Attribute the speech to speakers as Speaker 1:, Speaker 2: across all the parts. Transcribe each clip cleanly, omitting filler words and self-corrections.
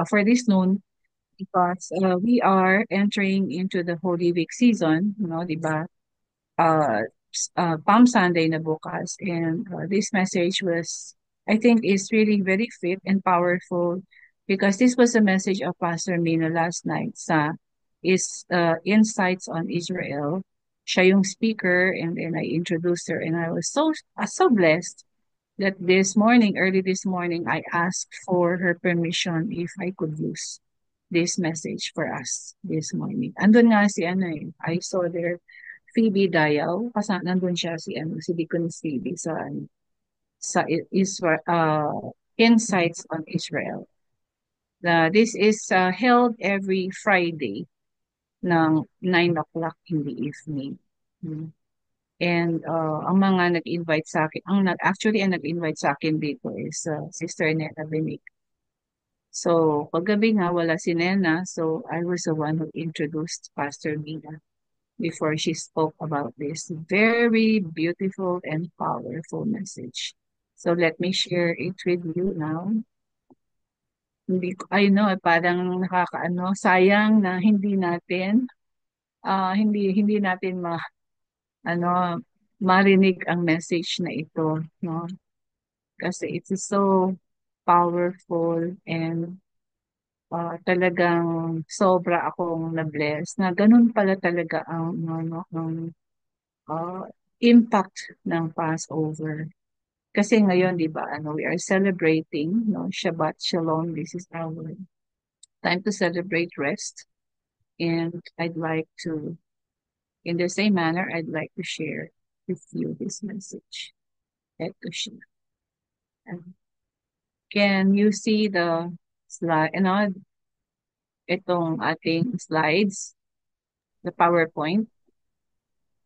Speaker 1: for this noon because we are entering into the Holy Week season, di ba? Palm Sunday na bukas. And this message was, I think, is really very fit and powerful because this was a message of Pastor Mina last night sa Insights on Israel. Siya yung speaker and then I introduced her and I was so blessed that this morning, early this morning, I asked for her permission if I could use this message for us this morning. Andun nga si I saw there Phoebe Dayaw, kasi nandun siya si Deacon Phoebe sa Israel, Insights on Israel. This is held every Friday ng 9 o'clock in the evening. And ang mga nag-invite sa akin, ang nag-invite sa akin dito is Sister Nena Benic. So, paggabi nga, wala si Nena, so I was the one who introduced Pastor Mina before she spoke about this very beautiful and powerful message. So let me share it with you now. I know, parang nakakaano, sayang na hindi natin ano, marinig ang message na ito, no? Kasi it is so powerful and talagang sobra akong na-bless na ganun pala talaga ang uh, impact ng Passover. Kasi ngayon, di ba, we are celebrating, no, Shabbat Shalom. This is our time to celebrate rest. And I'd like to, in the same manner, I'd like to share with you this message. Ito siya. Can you see the slide, itong ating slides, the PowerPoint,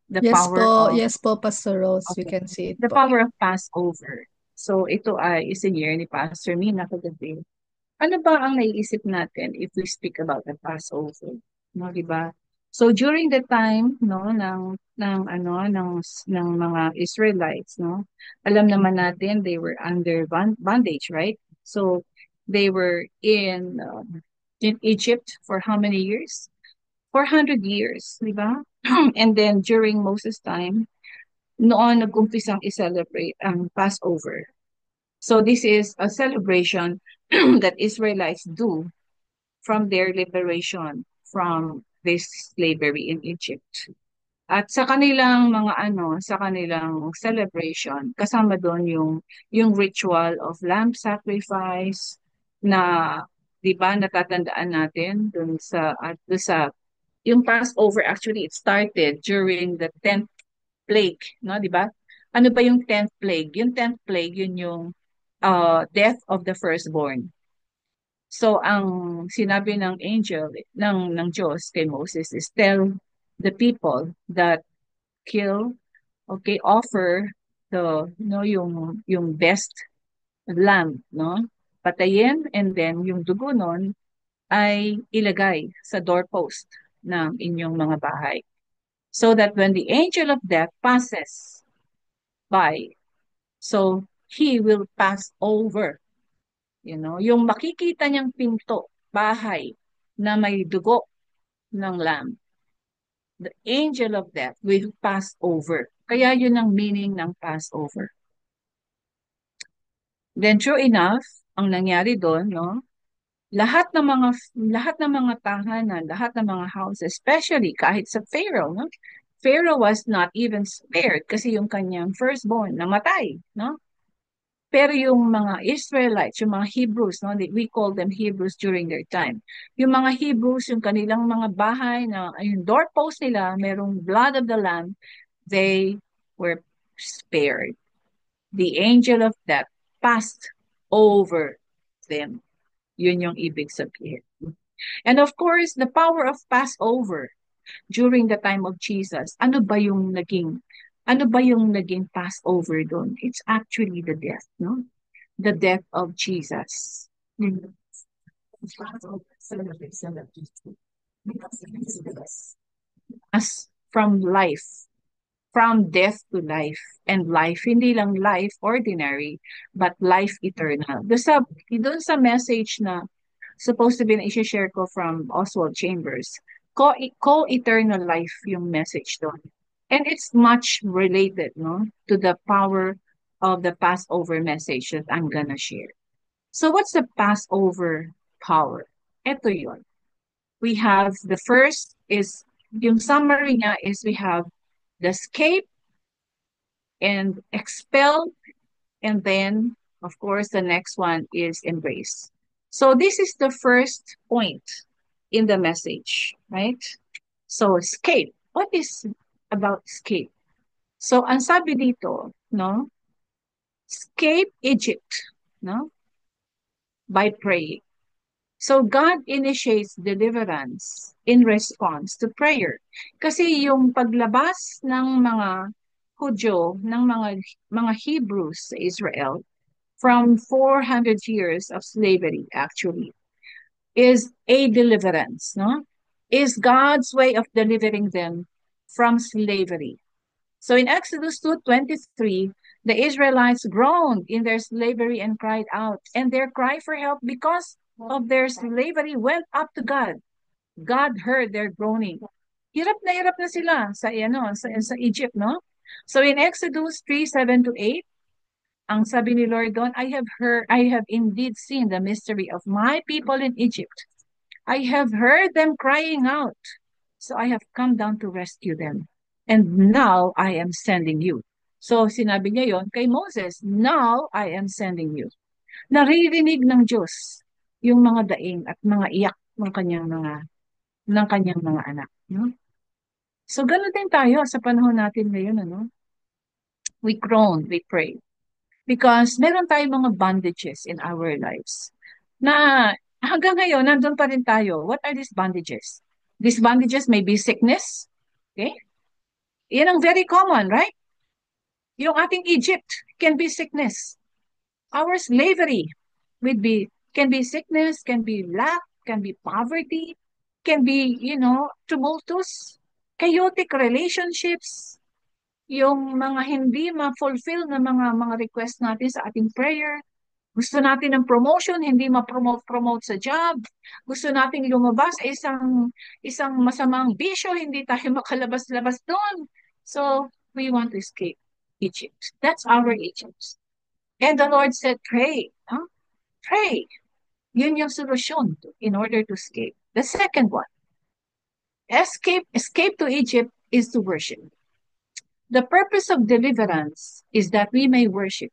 Speaker 1: the
Speaker 2: Yes
Speaker 1: power
Speaker 2: po,
Speaker 1: of,
Speaker 2: yes po, Pastor Rose. We
Speaker 1: okay,
Speaker 2: can see it
Speaker 1: the
Speaker 2: po.
Speaker 1: power of Passover. So ito ay isinyer ni Pastor Mina kagabi. Ano ba ang naiisip natin if we speak about the Passover? No, di ba? So during the time no ng mga Israelites, no, alam naman natin they were under bondage, right? So they were in Egypt for how many years? 400 years, di ba? And then during Moses' time, noon nag-umpisang i-celebrate ang Passover. So this is a celebration that Israelites do from their liberation from this slavery in Egypt. At sa kanilang celebration, kasama doon yung ritual of lamb sacrifice na 'di ba natatandaan natin doon sa yung Passover actually it started during the 10th plague, no, 'di ba? Ano ba yung 10th plague? Yung 10th plague yun yung death of the firstborn. So ang sinabi ng angel ng Diyos kay Moses is tell the people that kill, okay, offer the no yung best lamb, no? Patayin and then yung dugo nun ay ilagay sa doorpost ng inyong mga bahay. So that when the angel of death passes by, so he will pass over. Yung makikita niyang pinto, bahay na may dugo ng lamb, the angel of death will pass over. Kaya yun ang meaning ng Passover. Then true enough, ang nangyari doon, no? Lahat ng mga tahanan, lahat ng mga houses, especially kahit sa Pharaoh, no? Pharaoh was not even spared kasi yung kanyang firstborn namatay, no? Pero yung mga Israelites, yung mga Hebrews, no, we call them Hebrews during their time. Yung mga Hebrews, yung kanilang mga bahay na yung doorpost nila, merong blood of the lamb, they were spared. The angel of death passed over them. Yun yung ibig sabihin. And of course, the power of Passover during the time of Jesus, ano ba yung naging Passover doon? It's actually the death, no? The death of Jesus. As from life, from death to life, and life, hindi lang life ordinary, but life eternal. Doon sa message na supposed to be na i-share ko from Oswald Chambers. Co-eternal life yung message doon. And it's much related, no, to the power of the Passover message that I'm gonna share. So what's the Passover power? Ito yun. We have the first is, yung summary niya is we have the escape and expel, and then, of course, the next one is embrace. So this is the first point in the message, right? So escape. What is about escape? So ang sabi dito, no? Escape Egypt, no? By praying. So God initiates deliverance in response to prayer. Kasi yung paglabas ng mga Hudyo, ng mga Hebrews sa Israel from 400 years of slavery actually is a deliverance, no? Is God's way of delivering them from slavery. So in Exodus 2:23, the Israelites groaned in their slavery and cried out, and their cry for help because of their slavery went up to God. God heard their groaning. Hirap na sila sa Egypt, no? So in Exodus 3:7-8, ang sabi ni Lord doon, I have indeed seen the mystery of my people in Egypt. I have heard them crying out. So I have come down to rescue them. And now I am sending you. So sinabi niya yon kay Moses, now I am sending you. Naririnig ng Diyos yung mga daing at mga iyak ng kanyang mga anak. No? So ganun din tayo sa panahon natin ngayon, ano? We groan, we pray. Because meron tayong mga bondages in our lives na hanggang ngayon, nandun pa rin tayo. What are these bondages? These bondages may be sickness. Okay? Yan ang very common, right? Yung ating Egypt can be sickness. Our slavery can be sickness, can be lack, can be poverty, can be, tumultuous, chaotic relationships, yung mga hindi ma-fulfill na mga request natin sa ating prayer. Gusto natin ng promotion, hindi ma-promote sa job. Gusto nating lumabas sa isang masamang bisyo, hindi tayo makalabas-labas doon. So, we want to escape Egypt. That's our Egypt. And the Lord said, pray. Huh? Pray. Yun yung solusyon in order to escape. The second one, escape to Egypt is to worship. The purpose of deliverance is that we may worship.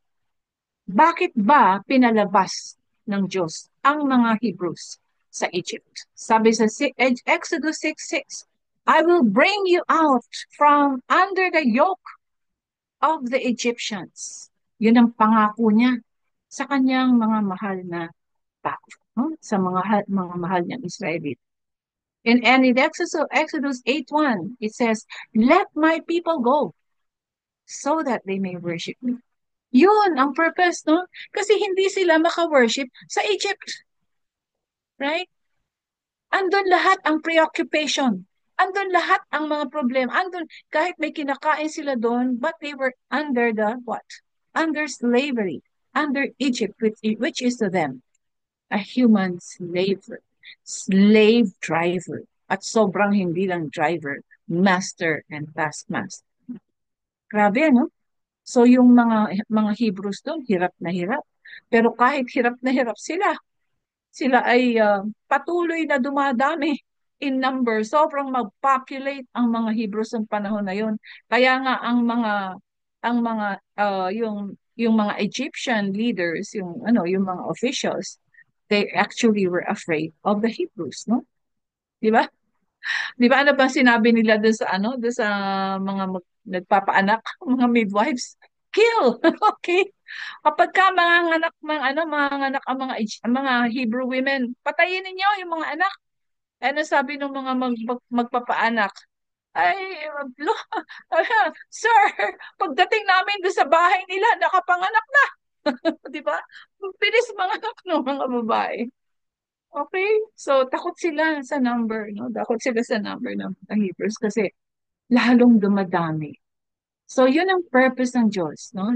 Speaker 1: Bakit ba pinalabas ng Diyos ang mga Hebrews sa Egypt? Sabi sa Exodus 6:6, I will bring you out from under the yoke of the Egyptians. Yun ang pangako niya sa kanyang mga mahal na tao, no? Sa mga mahal niyang Israelite. And in Exodus 8:1, it says, let my people go so that they may worship me. Yun ang purpose, no? Kasi hindi sila maka-worship sa Egypt. Right? Andun lahat ang preoccupation. Andun lahat ang mga problem. Andun, kahit may kinakain sila doon, but they were under the what? Under slavery. Under Egypt, which is to them a human slaver. Slave driver. At sobrang hindi lang driver, master and taskmaster. Grabe, no? So yung mga Hebrews doon, hirap na hirap. Pero kahit hirap na hirap sila ay patuloy na dumadami in number. Sobrang mag-populate ang mga Hebrews ng panahon na yon. Kaya nga ang mga yung mga Egyptian leaders, yung mga officials, they actually were afraid of the Hebrews, no? 'Di ba? 'Di ba ano ba sinabi nila doon sa nagpapaanak, mga midwives? Kill. Okay? Kapag ka mga anak ang mga Hebrew women, patayin ninyo yung mga anak. Ano sabi ng mga magpapaanak? Ay, lo, sir, pagdating namin doon sa bahay nila, nakapanganak na. Di ba? Bilis mga anak ng mga babae. Okay? So, takot sila sa number, no? Takot sila sa number ng Hebrews kasi lalong dumadami. So, yun ang purpose ng Diyos, no?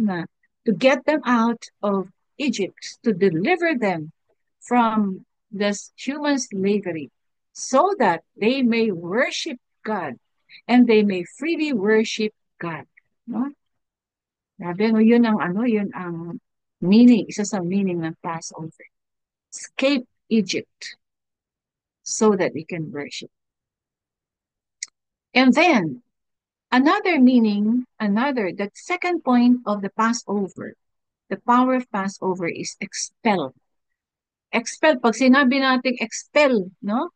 Speaker 1: To get them out of Egypt, to deliver them from this human slavery so that they may worship God and they may freely worship God. No? Grabe, no? Yun ang meaning, isa sa meaning ng Passover. Escape Egypt so that we can worship. And then, the second point of the Passover, the power of Passover is expel. Expel, pag sinabi natin expel, no?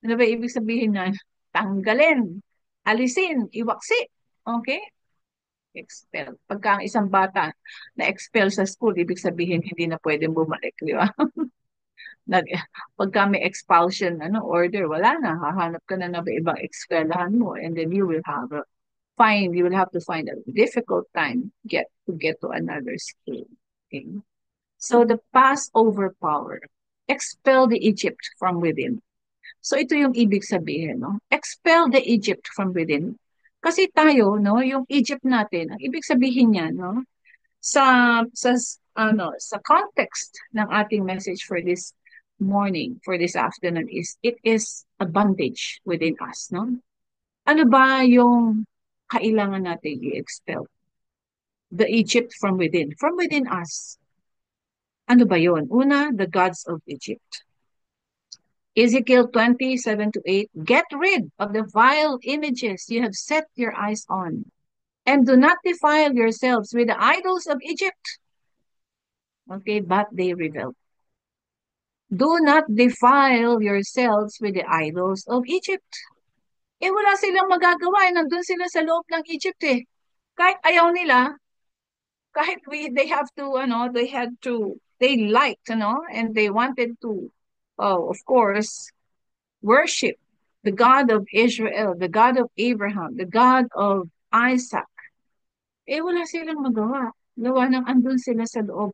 Speaker 1: Ano ba ibig sabihin na? Tanggalin, alisin, iwaksi. Okay? Expel. Pagka ang isang bata na expel sa school, ibig sabihin hindi na pwedeng bumalik, di ba? Nag, pagka may expulsion order, wala na. Hahanap ka na ng ibang eskwelahan mo and then you will have to find a difficult time to get to another school. Okay? So the Passover power, expel the Egypt from within. So ito yung ibig sabihin, no? Expel the Egypt from within. Kasi tayo, no, yung Egypt natin, ang ibig sabihin niya, no, sa context ng ating message for this morning, for this afternoon it is a bondage within us, no? Ano ba yung kailangan natin i-expel? The Egypt from within. From within us. Ano ba yon? Una, the gods of Egypt. Ezekiel 20:7-8, get rid of the vile images you have set your eyes on, and do not defile yourselves with the idols of Egypt. Okay, but they rebelled. Do not defile yourselves with the idols of Egypt. Wala silang magagawa. Nandun sila sa loob ng Egypt eh. Kahit ayaw nila, they liked, and they wanted to, of course, worship the God of Israel, the God of Abraham, the God of Isaac. Wala silang magawa. Gawa ng andun sila sa loob.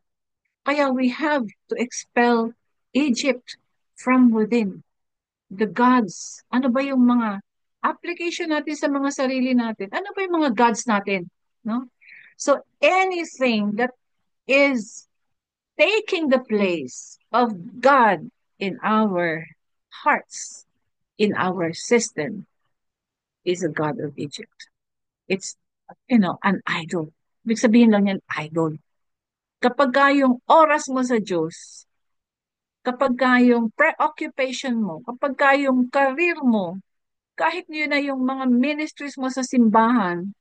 Speaker 1: Kaya we have to expel Egypt from within. The gods. Ano ba yung mga application natin sa mga sarili natin? Ano ba yung mga gods natin? No? So anything that is taking the place of God in our hearts, in our system, is a God of Egypt. It's, an idol. Ibig sabihin lang yan, idol. Kapag yung oras mo sa Diyos, kapag yung preoccupation mo, kapag yung career mo, kahit yun na yung mga ministries mo sa simbahan,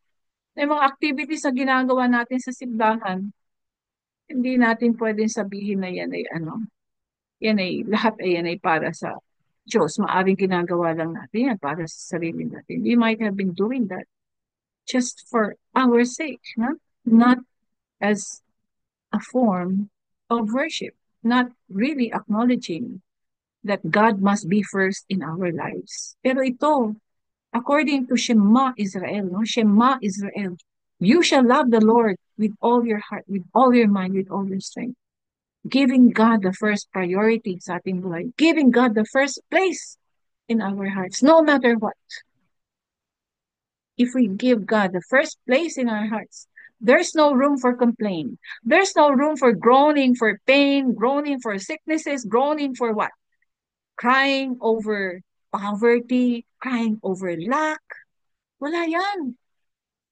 Speaker 1: yung mga activities na ginagawa natin sa simbahan, hindi natin pwedeng sabihin na yan ay para sa Diyos. Maaring ginagawa lang natin yan para sa sarili natin. We might have been doing that just for our sake, no? Not as a form of worship, not really acknowledging that God must be first in our lives. Pero ito, according to Shema Israel, no? Shema Israel, you shall love the Lord with all your heart, with all your mind, with all your strength. Giving God the first priority sa ating buhay. Giving God the first place in our hearts, no matter what. If we give God the first place in our hearts, there's no room for complaint. There's no room for groaning for pain, groaning for sicknesses, groaning for what? Crying over poverty, crying over lack. Wala yan.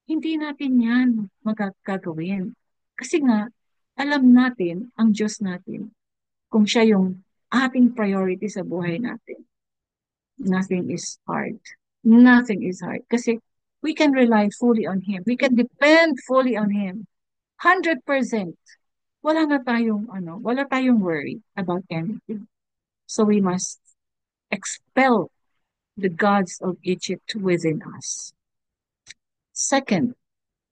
Speaker 1: Hindi natin yan magagawin. Kasi nga, alam natin ang Diyos natin kung siya yung ating priority sa buhay natin. Nothing is hard. Nothing is hard. Kasi we can rely fully on Him. We can depend fully on Him. 100%. Wala tayong worry about anything. So we must expel the gods of Egypt within us. Second,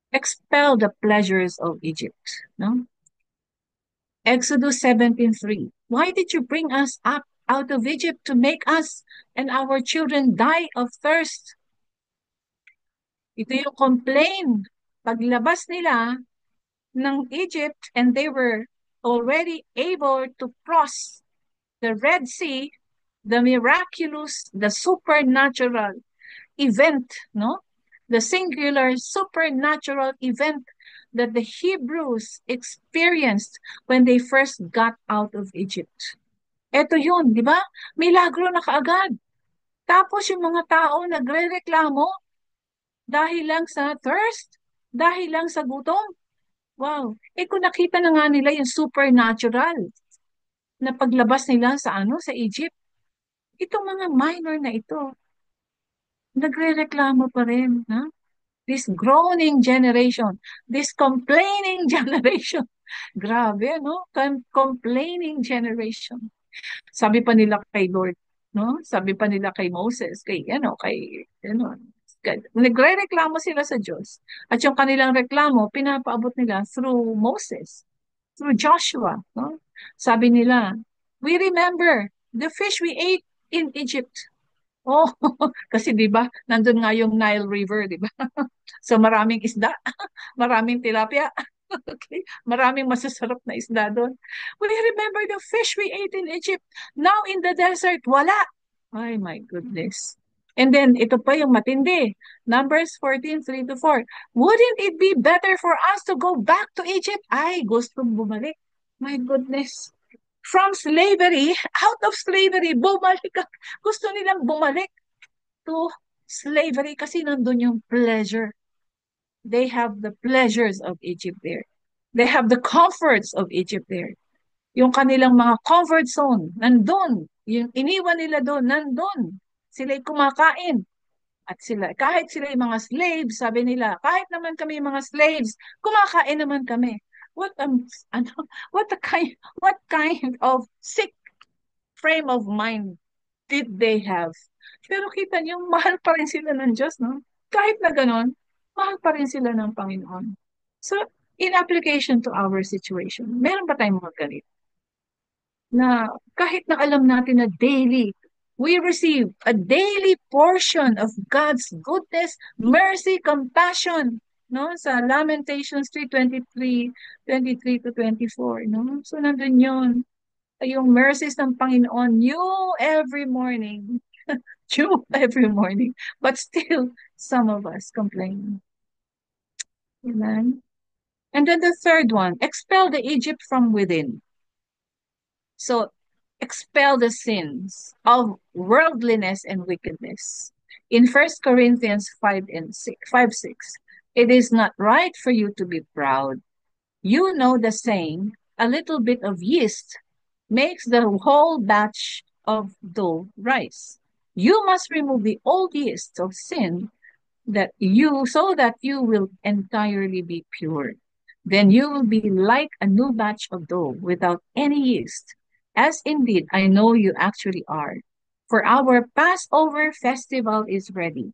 Speaker 1: expel the pleasures of Egypt. No? Exodus 17:3. Why did you bring us up out of Egypt to make us and our children die of thirst? Ito yung complaint. Paglabas nila ng Egypt and they were already able to cross the Red Sea, the miraculous, the supernatural event, no? The singular supernatural event that the Hebrews experienced when they first got out of Egypt. Eto yun, di ba? Milagro na kaagad. Tapos yung mga tao nagre-reklamo dahil lang sa thirst, dahil lang sa gutom. Wow. Eh kung nakita na nga nila yung supernatural na paglabas nila sa sa Egypt, itong mga minor na ito, nagre-reklamo pa rin, ha? This groaning generation, this complaining generation. Grabe, no? Complaining generation. Sabi pa nila kay Lord, no? Sabi pa nila kay Moses, nagre-reklamo sila sa Diyos. At yung kanilang reklamo, pinapaabot nila through Moses, through Joshua, no? Sabi nila, we remember the fish we ate in Egypt. Oh, kasi 'di ba, nandun nga yung Nile River, 'di ba? So maraming isda, maraming tilapia. Okay, maraming masasarap na isda doon. We remember the fish we ate in Egypt. Now in the desert, wala. Ay, my goodness. And then, ito pa yung matindi. Numbers 14:3 to 4. Wouldn't it be better for us to go back to Egypt? Ay, gusto bumalik. My goodness. From slavery, out of slavery, bumalik. Gusto nilang bumalik to slavery kasi nandun yung pleasure. They have the pleasures of Egypt there. They have the comforts of Egypt there. Yung kanilang mga comfort zone, nandun. Yung iniwan nila doon, nandun. Sila'y kumakain. At sila, kahit sila yung mga slaves, sabi nila, kahit naman kami yung mga slaves, kumakain naman kami. What ano, what kind of sick frame of mind did they have? Pero kita niyo, mahal pa rin sila ng Diyos, no? Kahit na ganon, mahal pa rin sila ng Panginoon. So, in application to our situation, meron ba tayong mga ganito? Na kahit na alam natin na daily, we receive a daily portion of God's goodness, mercy, compassion, no? Sa Lamentations 3:23 to 24, no? So, nandun yun. Yung mercies ng Panginoon, new every morning. New every morning. But still, some of us complain. Amen. And then the third one, expel the Egypt from within. So, expel the sins of worldliness and wickedness. In First Corinthians 5 and 6, 5, 6, it is not right for you to be proud. You know the saying, a little bit of yeast makes the whole batch of dough rise. You must remove the old yeast of sin so that you will entirely be pure. Then you will be like a new batch of dough without any yeast, as indeed I know you actually are. For our Passover festival is ready.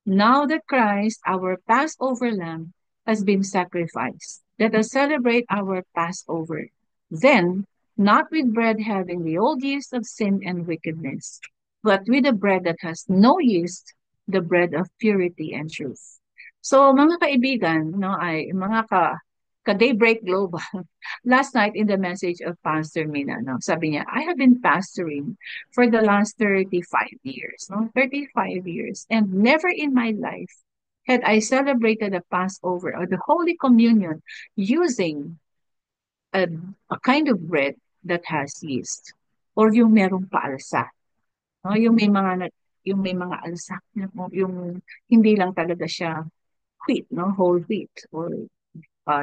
Speaker 1: Now that Christ, our Passover lamb, has been sacrificed, let us celebrate our Passover. Then, not with bread having the old yeast of sin and wickedness, but with a bread that has no yeast, the bread of purity and truth. So, mga kaibigan, no, ay mga ka-Daybreak Global, last night in the message of Pastor Mina, no, sabi niya, I have been pastoring for the last 35 years, no, 35 years, and never in my life had I celebrated a Passover or the Holy Communion using a, a kind of bread that has yeast or yung merong paalsa. No? Yung may mga alsak, yung hindi lang talaga siya wheat, no? Whole wheat or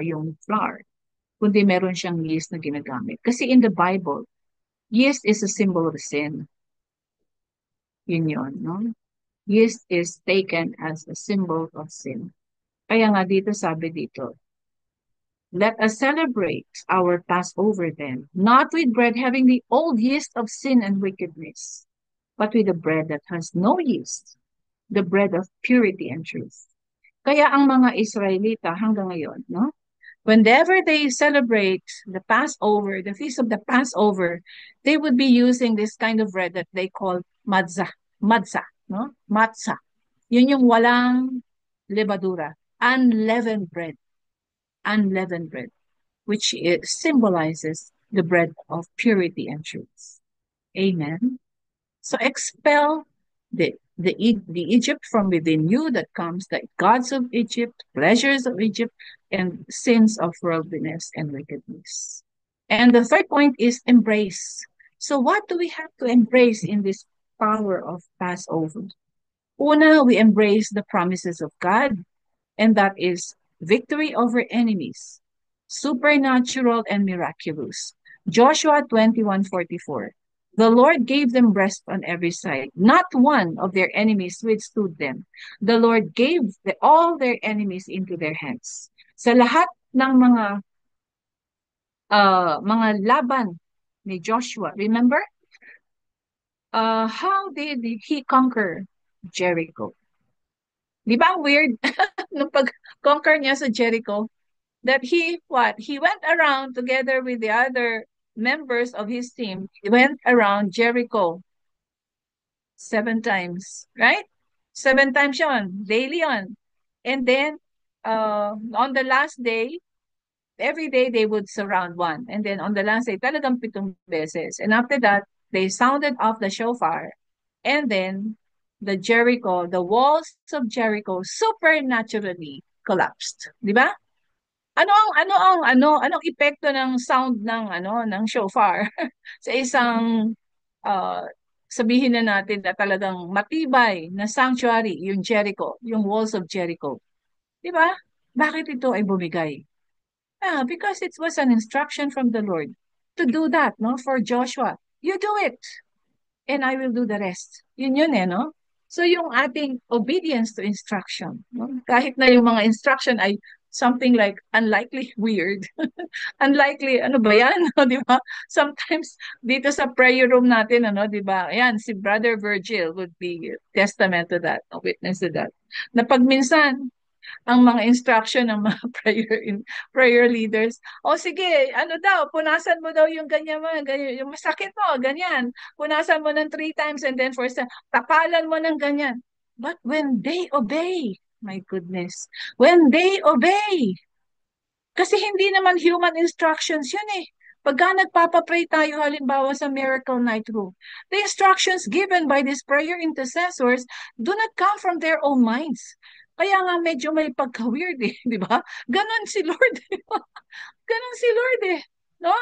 Speaker 1: yung flour, kundi meron siyang yeast na ginagamit. Kasi in the Bible, yeast is a symbol of sin. Yun, no? Yeast is taken as a symbol of sin. Kaya nga dito sabi dito, let us celebrate our Passover then, not with bread having the old yeast of sin and wickedness, but with the bread that has no yeast, the bread of purity and truth. Kaya ang mga Israelita hanggang ngayon, no? Whenever they celebrate the Passover, the feast of the Passover, they would be using this kind of bread that they call matzah, matzah, no? Matzah. Yun yung walang levadura, unleavened bread, which symbolizes the bread of purity and truth. Amen. So expel the Egypt from within you that comes, the gods of Egypt, pleasures of Egypt, and sins of worldliness and wickedness. And the third point is embrace. So what do we have to embrace in this power of Passover? Una, we embrace the promises of God, and that is victory over enemies, supernatural and miraculous. Joshua 21:44. The Lord gave them rest on every side. Not one of their enemies withstood them. The Lord gave all their enemies into their hands. Sa lahat ng mga laban ni Joshua, remember? How did he conquer Jericho? Di ba ang weird nung pag-conquer niya sa Jericho? That he went around together with the other members of his team. He went around Jericho 7 times, right? 7 times yon, daily on. And then on the last day, every day they would surround one. And then on the last day, talagang 7 beses. And after that, they sounded off the shofar. And then the walls of Jericho supernaturally collapsed. Di ba? Anong epekto ng sound ng shofar sa isang uh, sabihin na natin na talagang matibay na sanctuary, yung Jericho, yung walls of Jericho. Di ba? Bakit ito ay bumigay? Because it was an instruction from the Lord to do that, no? For Joshua. You do it, and I will do the rest. Yun no? So yung ating obedience to instruction, no? Kahit na yung mga instruction ay something like unlikely weird. Unlikely, ano ba yan? No, di ba? Sometimes dito sa prayer room natin, ano, di ba? Ayan, si Brother Virgil would be testament to that, a witness to that. Na pag minsan, ang mga instruction ng mga prayer leaders. O sige, ano daw, punasan mo daw yung ganyan, yung masakit mo, ganyan. Punasan mo ng 3 times and then tapalan mo ng ganyan. But when they obey, my goodness, when they obey, kasi hindi naman human instructions yun eh. Pagka nagpapapray tayo halimbawa sa Miracle Night Room, the instructions given by these prayer intercessors do not come from their own minds. Kaya nga medyo may pagka-weird eh, di ba? Ganon si Lord. Ganon si Lord eh. No?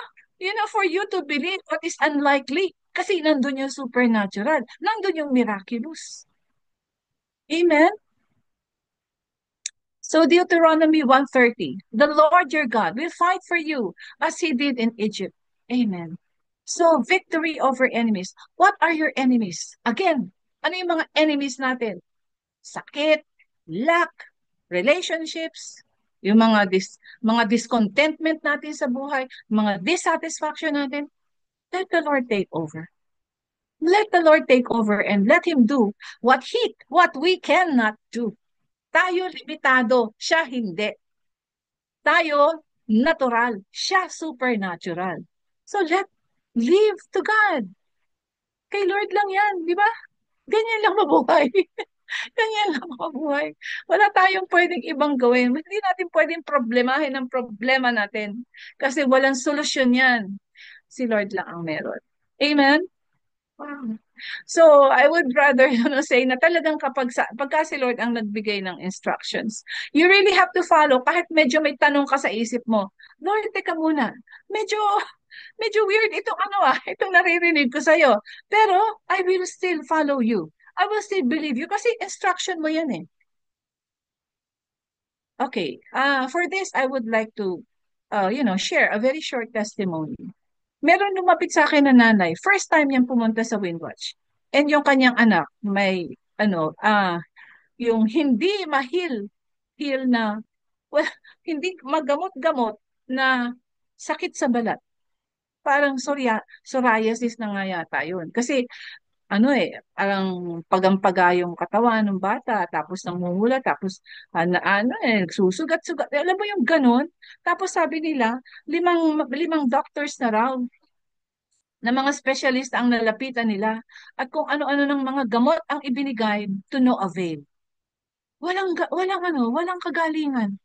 Speaker 1: For you to believe what is unlikely. Kasi nandun yung supernatural. Nandun yung miraculous. Amen? So Deuteronomy 1:30, the Lord your God will fight for you as he did in Egypt. Amen. So victory over enemies. What are your enemies? Again, ano yung mga enemies natin? Sakit, lack, relationships, yung mga discontentment natin sa buhay, mga dissatisfaction natin. Let the Lord take over. Let the Lord take over and let him do what we cannot do. Tayo limitado, siya hindi. Tayo natural, siya supernatural. So leave to God. Kay Lord lang yan, di ba? Ganyan lang mabuhay. Ganyan lang mabuhay. Wala tayong pwedeng ibang gawin. Hindi natin pwedeng problemahin ang problema natin. Kasi walang solusyon yan. Si Lord lang ang meron. Amen? Wow. So, I would rather, say na talagang pagka si Lord ang nagbigay ng instructions, you really have to follow kahit medyo may tanong ka sa isip mo. Lord, teka muna. Medyo weird itong naririnig ko sa'yo. Pero, I will still follow you. I will still believe you kasi instruction mo yan eh. Okay, for this, I would like to, share a very short testimony. Meron lumapit sa akin na nanay. First time niyang pumunta sa Windwatch. And yung kanyang anak, may, yung hindi heal na, well, hindi magamot-gamot na sakit sa balat. Parang psoriasis na nga yata yun. Kasi, parang pagampaga yung katawan ng bata, tapos namumula, tapos, susugat-sugat. Alam mo yung ganun? Tapos sabi nila, limang doctors na raw na mga specialist ang nalapitan nila at kung ano-ano ng mga gamot ang ibinigay to no avail. Walang kagalingan.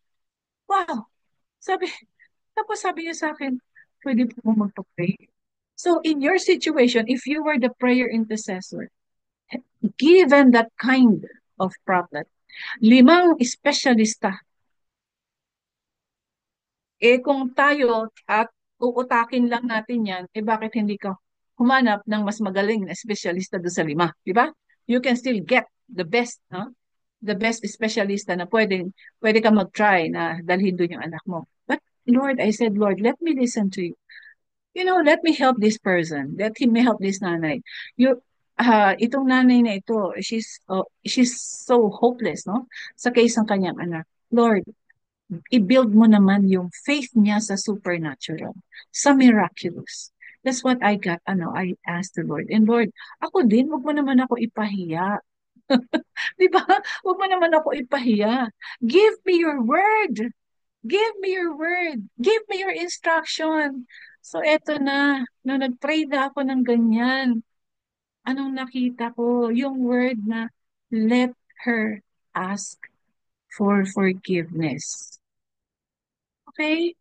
Speaker 1: Wow. Sabi, tapos sabi niya sa akin, pwede po magpa-pray. So in your situation, if you were the prayer intercessor, given that kind of problem, 5 espesyalista, kung tayo at uutakin lang natin yan, bakit hindi ka humanap ng mas magaling na espesyalista doon sa 5, di ba? You can still get the best, no? The best espesyalista na pwede ka mag-try na dalhin doon yung anak mo. But Lord, I said, Lord, let me listen to you. Let me help this person. Let him help this nanay. You, itong nanay na ito, she's so hopeless, no? Sa case ng kanyang anak. Lord, i-build mo naman yung faith niya sa supernatural, sa miraculous. That's what I asked the Lord. And Lord, ako din, wag mo naman ako ipahiya. Di ba? Wag mo naman ako ipahiya. Give me your word. Give me your word. Give me your instruction. So eto na, nung nag-pray na ako ng ganyan, anong nakita ko? Yung word na, let her ask for forgiveness. Okay?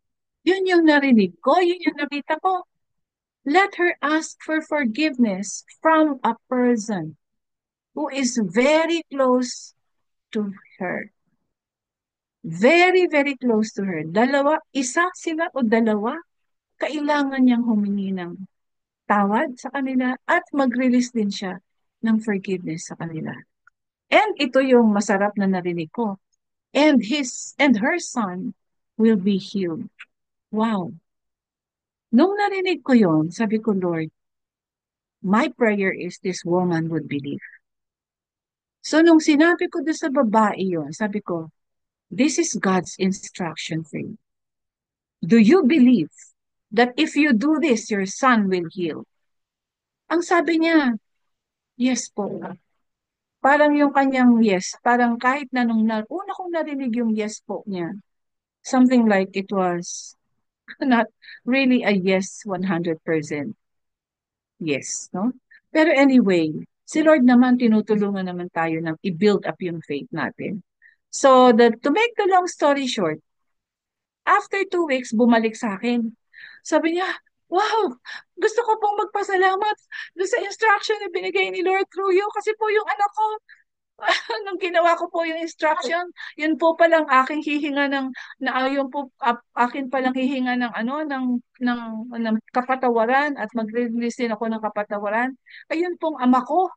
Speaker 1: Yun yung narinig ko, yun yung nakita ko. Let her ask for forgiveness from a person who is very close to her. Very, very close to her. Isa sila o dalawa, kailangan niyang humingi ng tawad sa kanila at mag-release din siya ng forgiveness sa kanila. And ito yung masarap na narinig ko. And her son will be healed. Wow. Nung narinig ko yon, sabi ko, Lord, my prayer is this woman would believe. So nung sinabi ko doon sa babae yon, sabi ko, this is God's instruction for you. Do you believe that if you do this, your son will heal? Ang sabi niya, yes po. Parang yung kanyang yes, parang kahit na una kong narinig yung yes po niya, something like it was not really a yes 100% yes, no? Pero anyway, si Lord naman tinutulungan naman tayo na i-build up yung faith natin. So, to make the long story short, after 2 weeks, bumalik sa akin. Sabi niya, wow, gusto ko pong magpasalamat doon sa instruction na binigay ni Lord through you kasi po yung anak ko, nung ginawa ko po yung instruction, yun po palang aking hihinga yun po, akin palang hihinga ng ng kapatawaran at mag-release din ako ng kapatawaran. Ayun pong ama ko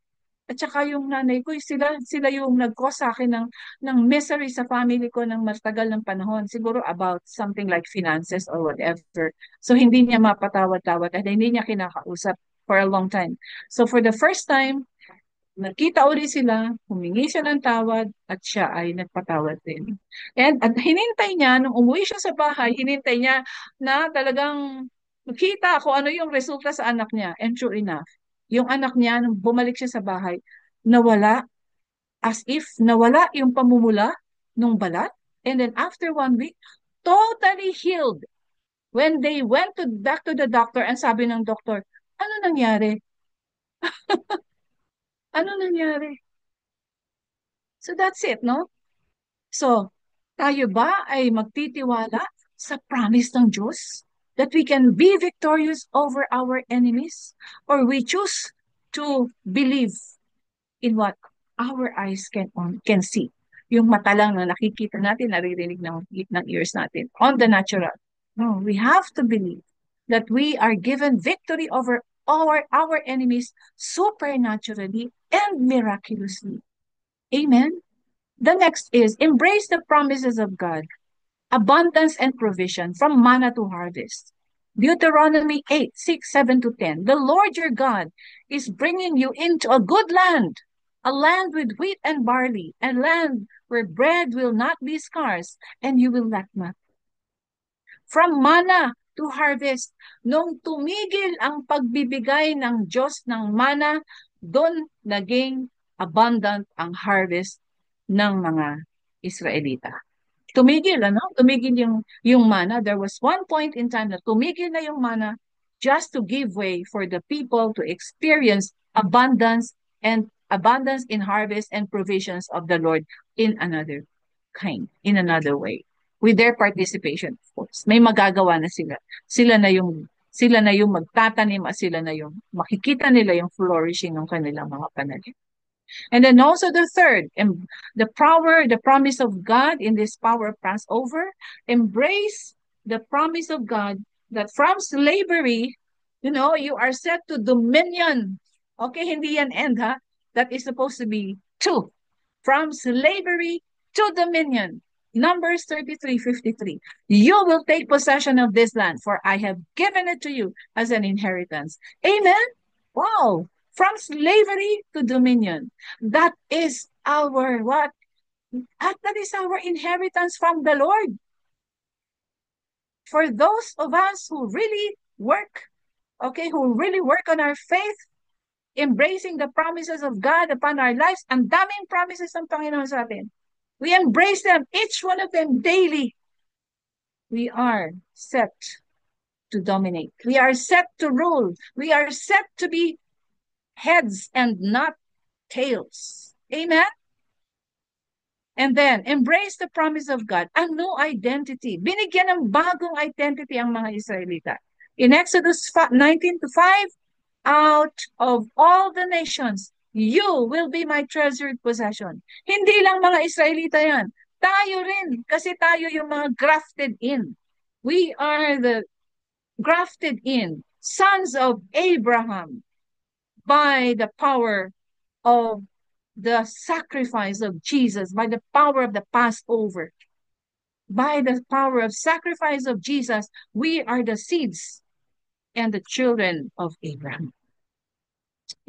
Speaker 1: at saka yung nanay ko, sila yung nag-cause sa akin ng misery sa family ko ng matagal ng panahon. Siguro about something like finances or whatever. So, hindi niya mapatawad-tawad at hindi niya kinakausap for a long time. So, for the first time, nagkita uli sila, humingi siya ng tawad, at siya ay nagpatawad din. At hinintay niya, nung umuwi siya sa bahay, hinintay niya na talagang makita kung ano yung resulta sa anak niya. And true enough, yung anak niya, nung bumalik siya sa bahay, nawala, as if nawala yung pamumula nung balat. And then after 1 week, totally healed. When they went back to the doctor, and sabi ng doctor, ano nangyari? Ano nangyari? So that's it, no? So, tayo ba ay magtitiwala sa promise ng Diyos that we can be victorious over our enemies? Or we choose to believe in what our eyes can see? Yung mata lang na nakikita natin, naririnig ng ears natin on the natural. No, we have to believe that we are given victory over our enemies supernaturally and miraculously. Amen? The next is embrace the promises of God, abundance and provision from manna to harvest. Deuteronomy 8, 6, 7 to 10. The Lord your God is bringing you into a good land, a land with wheat and barley, a land where bread will not be scarce and you will lack nothing. From manna to harvest, nung tumigil ang pagbibigay ng Diyos ng manna, doon naging abundant ang harvest ng mga Israelita. Tumigil, Tumigil yung mana. There was one point in time na tumigil na yung mana just to give way for the people to experience abundance in harvest and provisions of the Lord in another way. With their participation, of course. May magagawa na sila. Sila na yung magtatanim at sila na yung makikita nila yung flourishing ng kanilang mga pananim. And then also the third, the promise of God in this power of Passover, embrace the promise of God that from slavery, You are set to dominion. Okay, hindi yan end, ha? That is supposed to be two. From slavery to dominion. Numbers 33:53. You will take possession of this land, for I have given it to you as an inheritance. Amen? Wow. From slavery to dominion. That is our what? That is our inheritance from the Lord. For those of us who really work, okay, who really work on our faith, embracing the promises of God upon our lives, ang daming promises ng Panginoon sa atin. We embrace them, each one of them daily. We are set to dominate. We are set to rule. We are set to be heads and not tails. Amen? And then, embrace the promise of God. A new identity. Binigyan ng bagong identity ang mga Israelita. In Exodus 19:5, out of all the nations, you will be my treasured possession. Hindi lang mga Israelita yan. Tayo rin, kasi tayo yung mga grafted in. We are the grafted in, sons of Abraham, by the power of the sacrifice of Jesus, by the power of the Passover, by the power of sacrifice of Jesus, we are the seeds and the children of Abraham.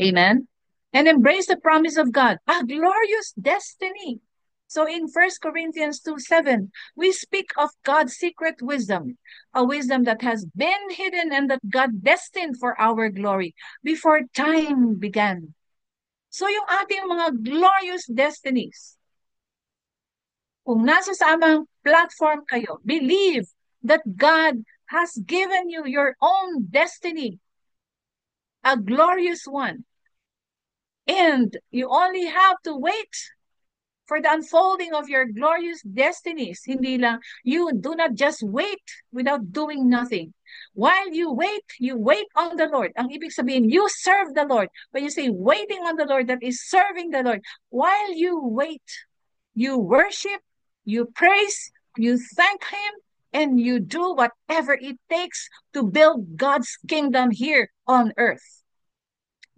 Speaker 1: Amen. And embrace the promise of God, a glorious destiny. So in 1 Corinthians 2:7, we speak of God's secret wisdom, a wisdom that has been hidden and that God destined for our glory before time began. So yung ating mga glorious destinies, kung nasa samang platform kayo, believe that God has given you your own destiny, a glorious one. And you only have to wait for the unfolding of your glorious destinies. Hindi lang, you do not just wait without doing nothing. While you wait on the Lord. Ang ibig sabihin, you serve the Lord. When you say waiting on the Lord, that is serving the Lord. While you wait, you worship, you praise, you thank Him, and you do whatever it takes to build God's kingdom here on earth.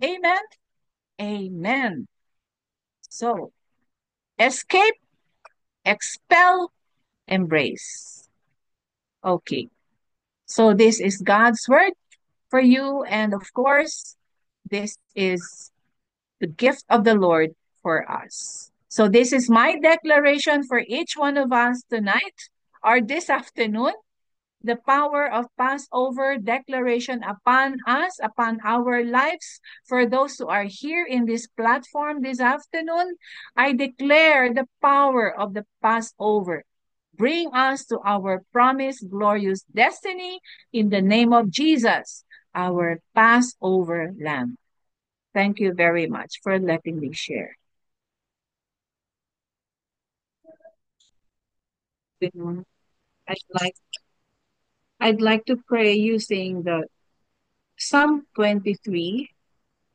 Speaker 1: Amen? Amen. So, escape, expel, embrace. Okay. So this is God's word for you. And of course, this is the gift of the Lord for us. So this is my declaration for each one of us tonight or this afternoon. The power of Passover declaration upon us, upon our lives. For those who are here in this platform this afternoon, I declare the power of the Passover. Bring us to our promised glorious destiny in the name of Jesus, our Passover Lamb. Thank you very much for letting me share. I'd like I'd like to pray using the Psalm 23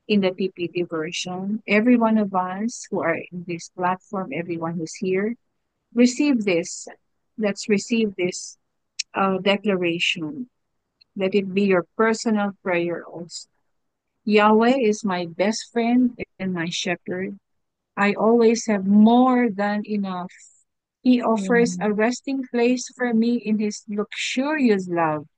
Speaker 1: in the PPT version. Every one of us who are in this platform, everyone who's here, receive this. Let's receive this declaration. Let it be your personal prayer also. Yahweh is my best friend and my shepherd. I always have more than enough. He offers a resting place for me in his luxurious love.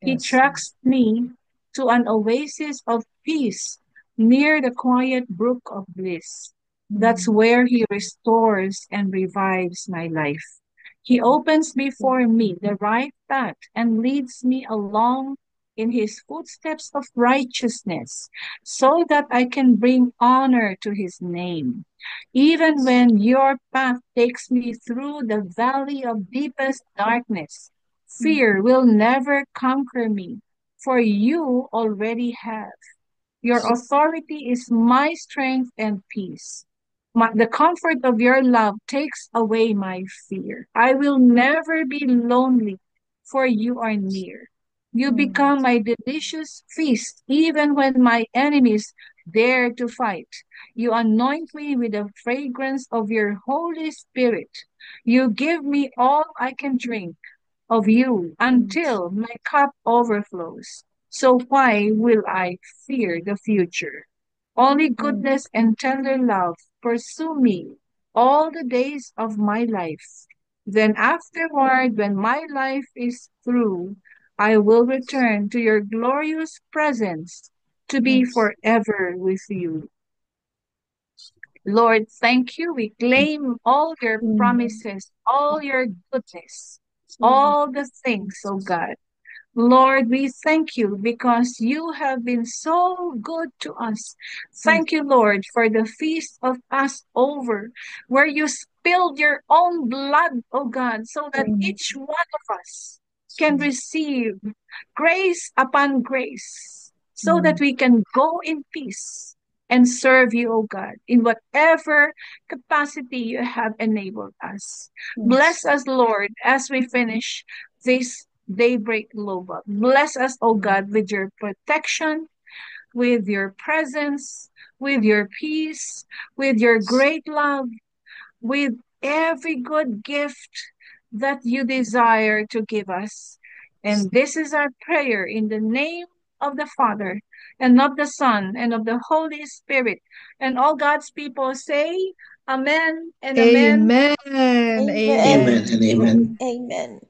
Speaker 1: He tracks me to an oasis of peace near the quiet brook of bliss. That's where he restores and revives my life. He opens before me the right path and leads me along in his footsteps of righteousness so that I can bring honor to his name. Even when your path takes me through the valley of deepest darkness, fear will never conquer me, for you already have. Your authority is my strength and peace. The comfort of your love takes away my fear. I will never be lonely, for you are near. You become my delicious feast, even when my enemies dare to fight. You anoint me with the fragrance of your Holy Spirit. You give me all I can drink of you until my cup overflows. So why will I fear the future? Only
Speaker 2: Mm.
Speaker 1: goodness and tender love pursue me all the days of my life. Then afterward, when my life is through, I will return to your glorious presence to be
Speaker 2: Yes.
Speaker 1: forever with you. Lord, thank you. We claim all your
Speaker 2: Amen.
Speaker 1: promises, all your goodness,
Speaker 2: Amen.
Speaker 1: all the things, oh God. Lord, we thank you because you have been so good to us.
Speaker 2: Yes.
Speaker 1: Thank you, Lord, for the feast of Passover, where you spilled your own blood, oh God, so that
Speaker 2: Amen.
Speaker 1: each one of us can receive grace upon grace, so that
Speaker 2: Amen.
Speaker 1: we can go in peace and serve you, oh God, in whatever capacity you have enabled us.
Speaker 2: Yes.
Speaker 1: Bless us, Lord, as we finish this daybreak global. Bless us, oh
Speaker 2: Amen.
Speaker 1: God, with your protection, with your presence, with your peace, with your great love, with every good gift that you desire to give us. And this is our prayer in the name of the Father, and of the Son, and of the Holy Spirit. And all God's people say, Amen and Amen.
Speaker 2: Amen.
Speaker 3: Amen
Speaker 2: Amen.
Speaker 3: and amen.
Speaker 2: Amen.
Speaker 3: Amen.